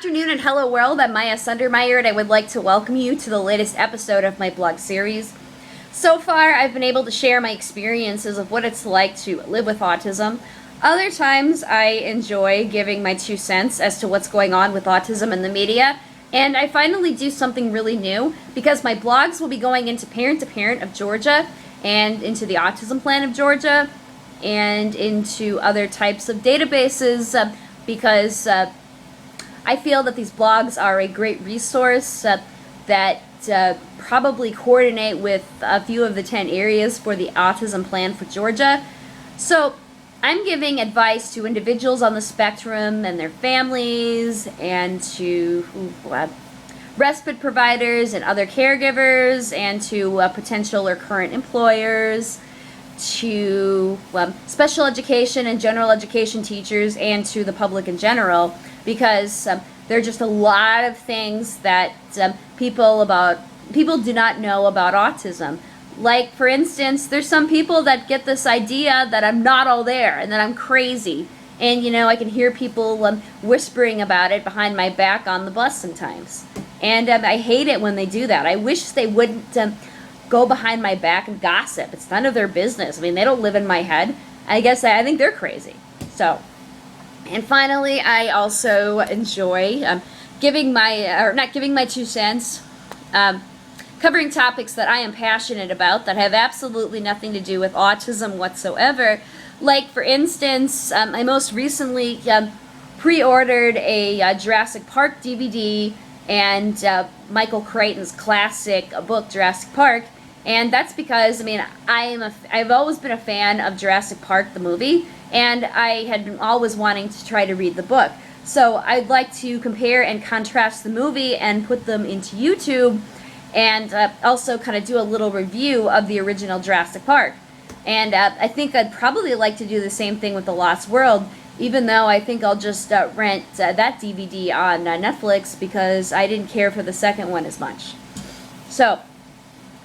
afternoon and hello world, I'm Miyah Sundermeyer and I would like to welcome you to the latest episode of my blog series. So far, I've been able to share my experiences of what it's like to live with autism. Other times, I enjoy giving my 2 cents as to what's going on with autism in the media, and I finally do something really new because my blogs will be going into Parent to Parent of Georgia and into the Autism Plan of Georgia and into other types of databases because I feel that these blogs are a great resource that probably coordinate with a few of the 10 areas for the Autism Plan for Georgia. So I'm giving advice to individuals on the spectrum and their families and to respite providers and other caregivers and to potential or current employers, to special education and general education teachers, and to the public in general, because there are just a lot of things that people do not know about autism. Like, for instance, there's some people that get this idea that I'm not all there and that I'm crazy. And, I can hear people whispering about it behind my back on the bus sometimes. And I hate it when they do that. I wish they wouldn't go behind my back and gossip. It's none of their business. I mean, they don't live in my head. I think they're crazy. So, and finally, I also enjoy not giving my 2 cents, covering topics that I am passionate about that have absolutely nothing to do with autism whatsoever. Like, for instance, I most recently pre-ordered a Jurassic Park DVD and Michael Crichton's classic book, Jurassic Park. And that's because, I've always been a fan of Jurassic Park, the movie, and I had been always wanting to try to read the book. So I'd like to compare and contrast the movie and put them into YouTube, and also kind of do a little review of the original Jurassic Park. And I think I'd probably like to do the same thing with The Lost World, even though I think I'll just rent that DVD on Netflix because I didn't care for the second one as much. So,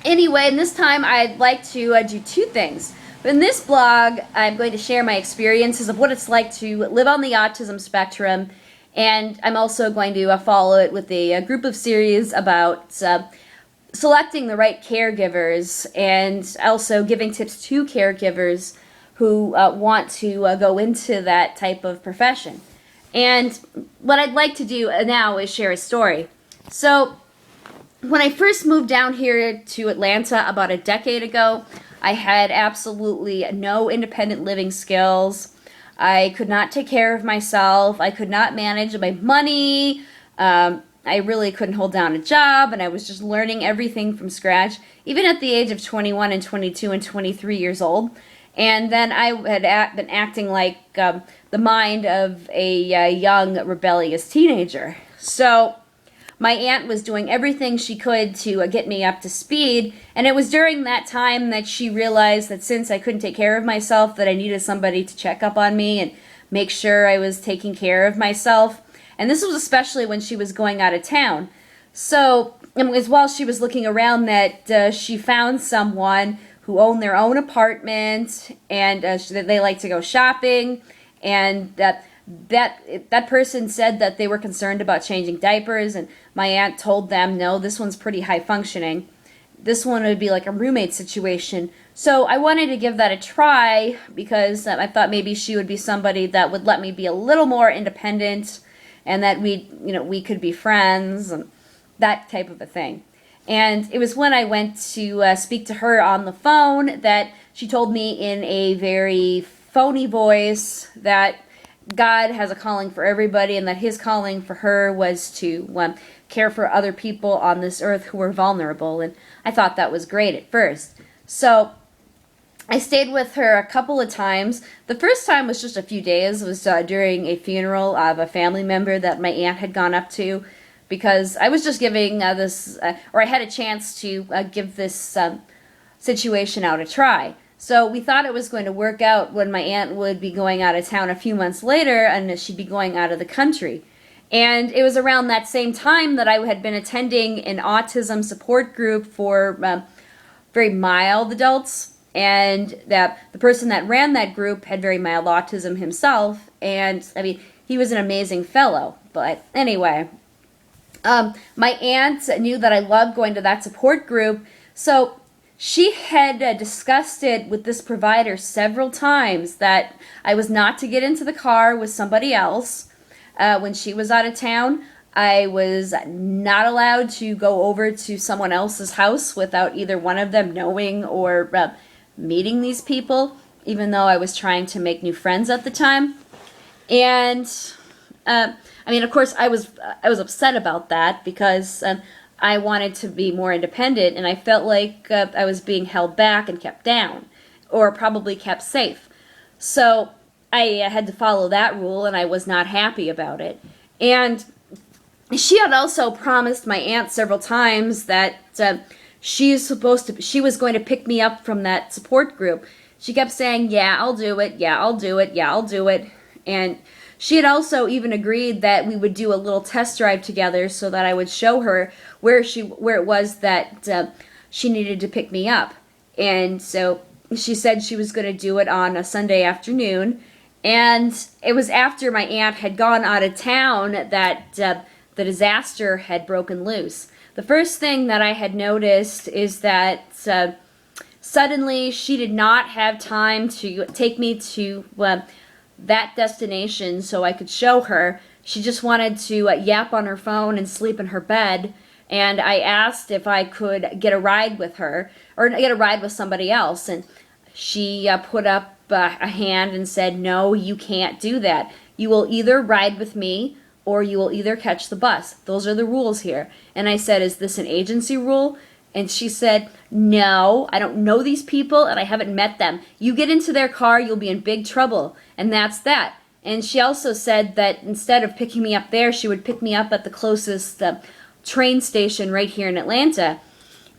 anyway, and this time I'd like to do 2 things. In this blog, I'm going to share my experiences of what it's like to live on the autism spectrum, and I'm also going to follow it with a group of series about selecting the right caregivers and also giving tips to caregivers who want to go into that type of profession. And what I'd like to do now is share a story. So, when I first moved down here to Atlanta about a decade ago, I had absolutely no independent living skills. I could not take care of myself. I could not manage my money. I really couldn't hold down a job, and I was just learning everything from scratch, even at the age of 21 and 22 and 23 years old. And then I had been acting like the mind of a young, rebellious teenager. So my aunt was doing everything she could to get me up to speed, and it was during that time that she realized that since I couldn't take care of myself, that I needed somebody to check up on me and make sure I was taking care of myself. And this was especially when she was going out of town. So it was while she was looking around that she found someone who owned their own apartment, and they like to go shopping, and that person said that they were concerned about changing diapers, and my aunt told them, no, this one's pretty high functioning. This one would be like a roommate situation. So I wanted to give that a try because I thought maybe she would be somebody that would let me be a little more independent and that we could be friends and that type of a thing. And it was when I went to speak to her on the phone that she told me in a very phony voice that God has a calling for everybody, and that his calling for her was to care for other people on this earth who were vulnerable. And I thought that was great at first. So I stayed with her a couple of times. The first time was just a few days. It was during a funeral of a family member that my aunt had gone up to, because I was just giving I had a chance to give this situation out a try. So we thought it was going to work out when my aunt would be going out of town a few months later, and she'd be going out of the country. And it was around that same time that I had been attending an autism support group for very mild adults, and that the person that ran that group had very mild autism himself. And he was an amazing fellow. But anyway, my aunt knew that I loved going to that support group, so she had discussed it with this provider several times that I was not to get into the car with somebody else when she was out of town. I was not allowed to go over to someone else's house without either one of them knowing or meeting these people, even though I was trying to make new friends at the time. And I mean, of course, I was upset about that because I wanted to be more independent, and I felt like I was being held back and kept down, or probably kept safe. So I had to follow that rule, and I was not happy about it. And she had also promised my aunt several times that she was going to pick me up from that support group. She kept saying, "Yeah, I'll do it. Yeah, I'll do it. Yeah, I'll do it." And she had also even agreed that we would do a little test drive together so that I would show her where it was that she needed to pick me up. And so she said she was going to do it on a Sunday afternoon. And it was after my aunt had gone out of town that the disaster had broken loose. The first thing that I had noticed is that suddenly she did not have time to take me to that destination so I could show her. She just wanted to yap on her phone and sleep in her bed. And I asked if I could get a ride with her or get a ride with somebody else. And she put up a hand and said, "No, you can't do that. You will either ride with me or you will either catch the bus. Those are the rules here." And I said, "Is this an agency rule?" And she said, "No, I don't know these people and I haven't met them. You get into their car, you'll be in big trouble." And that's that. And she also said that instead of picking me up there, she would pick me up at the closest train station right here in Atlanta.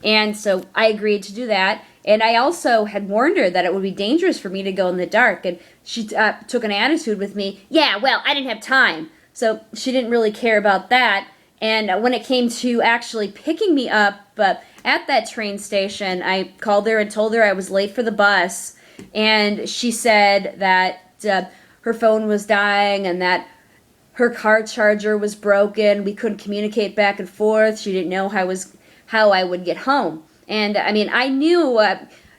And so I agreed to do that. And I also had warned her that it would be dangerous for me to go in the dark. And she took an attitude with me, "Yeah, well, I didn't have time." So she didn't really care about that. And when it came to actually picking me up at that train station, I called her and told her I was late for the bus. And she said that her phone was dying and that her car charger was broken. We couldn't communicate back and forth. She didn't know how I would get home. And I mean, I knew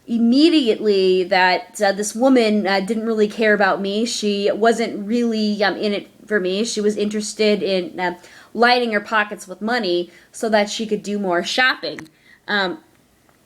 immediately that this woman didn't really care about me. She wasn't really in it for me. She was interested in lighting her pockets with money so that she could do more shopping.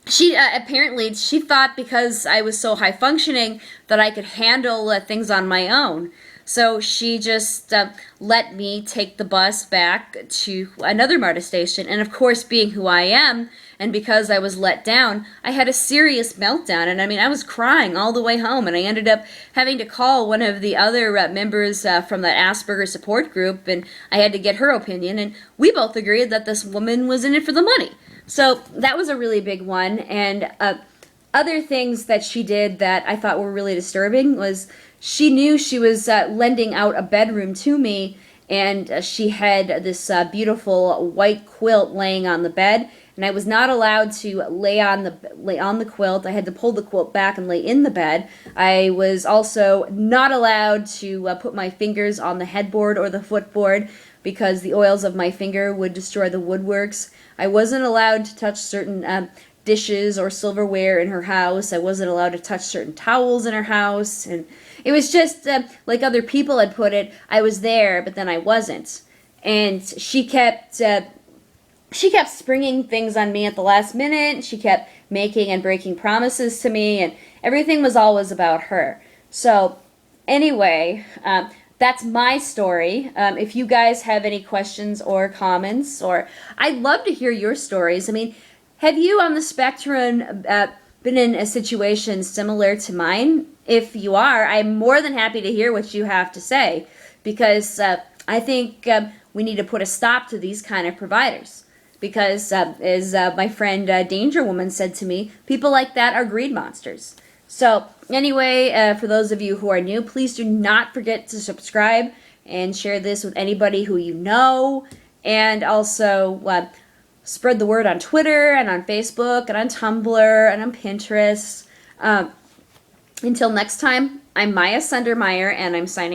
She apparently thought because I was so high functioning that I could handle things on my own. So she just let me take the bus back to another MARTA station. And of course, being who I am, and because I was let down, I had a serious meltdown. And I mean, I was crying all the way home. And I ended up having to call one of the other members from that Asperger support group. And I had to get her opinion. And we both agreed that this woman was in it for the money. So that was a really big one. And other things that she did that I thought were really disturbing was she knew she was lending out a bedroom to me, and she had this beautiful white quilt laying on the bed, and I was not allowed to lay on the quilt. I had to pull the quilt back and lay in the bed. I was also not allowed to put my fingers on the headboard or the footboard because the oils of my finger would destroy the woodworks. I wasn't allowed to touch certain dishes or silverware in her house. I wasn't allowed to touch certain towels in her house. And it was just like other people had put it, I was there, but then I wasn't. And she kept springing things on me at the last minute. She kept making and breaking promises to me, and everything was always about her. So anyway, that's my story. If you guys have any questions or comments, or I'd love to hear your stories. I mean, have you on the spectrum been in a situation similar to mine? If you are, I'm more than happy to hear what you have to say, because I think we need to put a stop to these kind of providers. Because as my friend Danger Woman said to me, people like that are greed monsters. So anyway, for those of you who are new, please do not forget to subscribe and share this with anybody who you know. And also spread the word on Twitter and on Facebook and on Tumblr and on Pinterest. Until next time, I'm Miyah Sundermeyer, and I'm signing